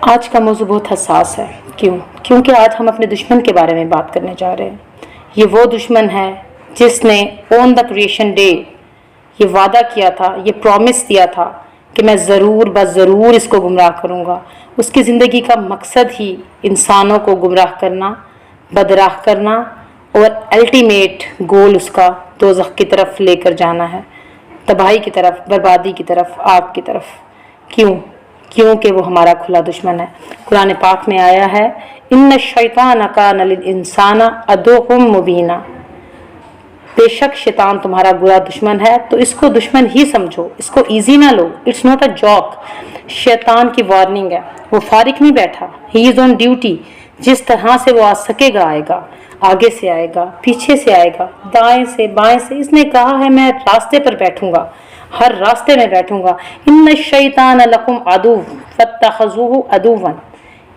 آج کا موضوع بہت حساس ہے۔ کیونکہ آج ہم اپنے دشمن کے بارے میں بات کرنے جا رہے ہیں۔ یہ وہ دشمن ہے جس نے آن دا کریشن ڈے یہ وعدہ کیا تھا، یہ پرومس دیا تھا کہ میں ضرور اس کو گمراہ کروں گا۔ اس کی زندگی کا مقصد ہی انسانوں کو گمراہ کرنا، بدراہ کرنا، اور الٹیمیٹ گول اس کا دوزخ کی طرف لے کر جانا ہے، تباہی کی طرف، بربادی کی طرف، آگ کی طرف۔ کیونکہ وہ ہمارا کھلا دشمن ہے۔ قرآن پاک میں آیا ہے، ان الشیطان کان للانسان عدوا مبینا، بے شک شیطان تمہارا برا دشمن ہے، تو اس کو دشمن ہی سمجھو، اس کو ایزی نہ لو۔ It's not a joke. شیطان کی وارننگ ہے، وہ فارغ نہیں بیٹھا، ہی از آن ڈیوٹی۔ جس طرح سے وہ آ سکے گا آئے گا، آگے سے آئے گا، پیچھے سے آئے گا، دائیں سے بائیں سے۔ اس نے کہا ہے میں راستے پر بیٹھوں گا، ہر راستے میں بیٹھوں گا۔ ان الشیطان لکم عدو فاتخذوہ عدوا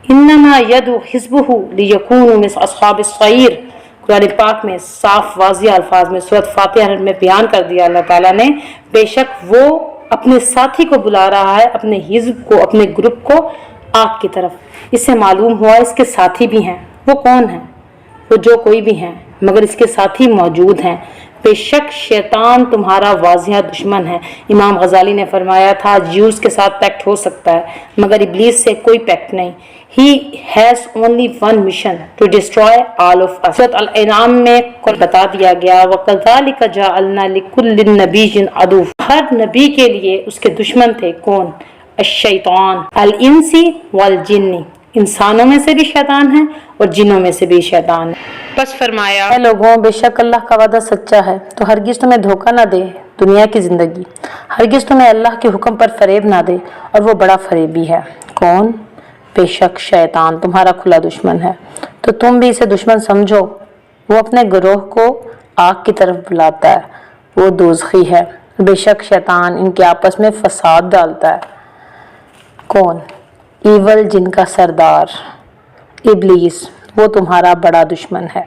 انما یدعو حزبہ لیکونوا من اصحاب السعیر۔ قرآن پاک میں صاف واضح الفاظ میں سورۃ فاتحہ میں بیان کر دیا اللہ تعالیٰ نے، بے شک وہ اپنے ساتھی کو بلا رہا ہے، اپنے حزب کو، اپنے گروپ کو آگ کی طرف۔ اس سے معلوم ہوا اس کے ساتھی بھی ہیں۔ وہ کون ہیں؟ وہ جو کوئی بھی ہیں، مگر اس کے ساتھی موجود ہیں۔ بے شک شیطان تمہارا واضح دشمن ہے۔ امام غزالی نے فرمایا تھا، جیوز کے ساتھ پیکٹ ہو سکتا ہے مگر ابلیس سے کوئی پیکٹ نہیں۔ He has only one mission to destroy all of us۔ سورۃ الانعام میں بتا دیا گیا، وَكَذَلِكَ جَعَلْنَا لِكُلِّ نَبِيٍّ عَدُوًّا۔ ہر نبی کے لیے اس کے دشمن تھے، کون؟ الشیطان، الانسی والجنی، انسانوں میں سے بھی شیطان ہے اور جنوں میں سے بھی شیطان ہے۔ بس فرمایا، اے لوگوں، بے شک اللہ کا وعدہ سچا ہے، تو ہرگز تمہیں دھوکہ نہ دے دنیا کی زندگی، ہرگز تمہیں اللہ کے حکم پر فریب نہ دے، اور وہ بڑا فریبی ہے۔ کون؟ بے شک شیطان تمہارا کھلا دشمن ہے، تو تم بھی اسے دشمن سمجھو۔ وہ اپنے گروہ کو آگ کی طرف بلاتا ہے، وہ دوزخی ہے۔ بے شک شیطان ان کے آپس میں فساد ڈالتا ہے۔ کون؟ ایول، جن کا سردار ابلیس، وہ تمہارا بڑا دشمن ہے،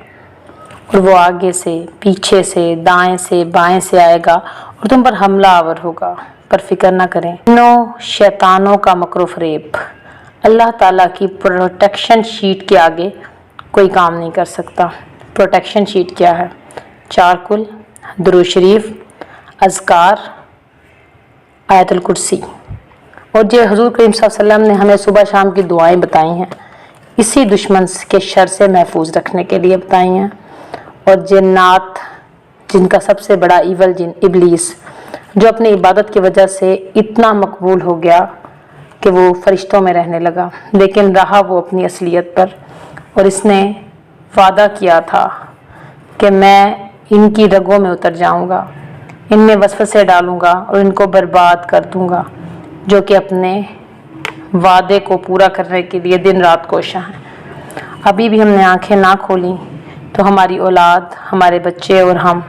اور وہ آگے سے، پیچھے سے، دائیں سے، بائیں سے آئے گا اور تم پر حملہ آور ہوگا۔ پر فکر نہ کریں، انہوں شیطانوں کا مکر و فریب اللہ تعالیٰ کی پروٹیکشن شیٹ کے آگے کوئی کام نہیں کر سکتا۔ پروٹیکشن شیٹ کیا ہے؟ 4 کل، درود شریف، اذکار، آیت الکرسی، اور جو حضور کریم صلی اللہ علیہ وسلم نے ہمیں صبح شام کی دعائیں بتائی ہیں، اسی دشمن کے شر سے محفوظ رکھنے کے لیے بتائی ہیں۔ اور جنات، جن کا سب سے بڑا ایول جن ابلیس، جو اپنی عبادت کی وجہ سے اتنا مقبول ہو گیا کہ وہ فرشتوں میں رہنے لگا، لیکن رہا وہ اپنی اصلیت پر، اور اس نے وعدہ کیا تھا کہ میں ان کی رگوں میں اتر جاؤں گا، ان میں وسوسے ڈالوں گا اور ان کو برباد کر دوں گا، جو کہ اپنے وعدے کو پورا کرنے کے لیے دن رات کوشاں ہیں۔ ابھی بھی ہم نے آنکھیں نہ کھولیں تو ہماری اولاد، ہمارے بچے اور ہم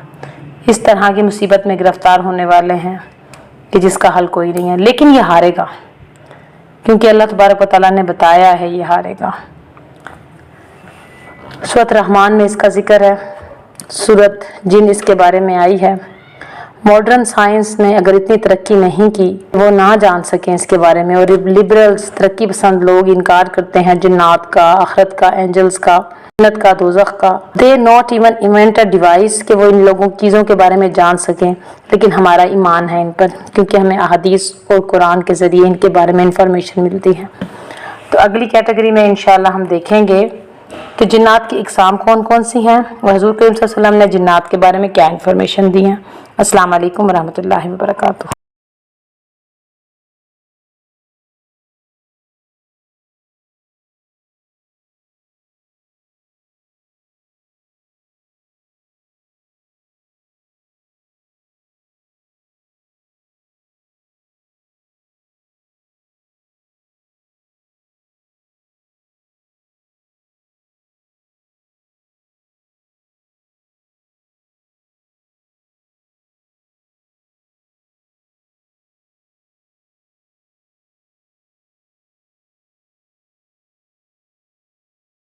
اس طرح کی مصیبت میں گرفتار ہونے والے ہیں کہ جس کا حل کوئی نہیں ہے۔ لیکن یہ ہارے گا، کیونکہ اللہ تبارک و تعالیٰ نے بتایا ہے یہ ہارے گا۔ سورۃ رحمان میں اس کا ذکر ہے، سورۃ جن اس کے بارے میں آئی ہے۔ ماڈرن سائنس نے اگر اتنی ترقی نہیں کی وہ نہ جان سکیں اس کے بارے میں، اور لبرلز، ترقی پسند لوگ انکار کرتے ہیں جنات کا، آخرت کا، اینجلز کا، جنت کا، دوزخ کا۔ they not even invent a device کہ وہ ان لوگوں چیزوں کے بارے میں جان سکیں، لیکن ہمارا ایمان ہے ان پر، کیونکہ ہمیں احادیث اور قرآن کے ذریعے ان کے بارے میں انفارمیشن ملتی ہے۔ تو اگلی کیٹیگری میں انشاءاللہ ہم دیکھیں گے کہ جنات کی اقسام کون کون سی ہیں، اور حضور کریم صلی اللہ علیہ وسلم نے جنات کے بارے میں کیا انفارمیشن دی ہیں۔ السلام علیکم ورحمۃ اللہ وبرکاتہ۔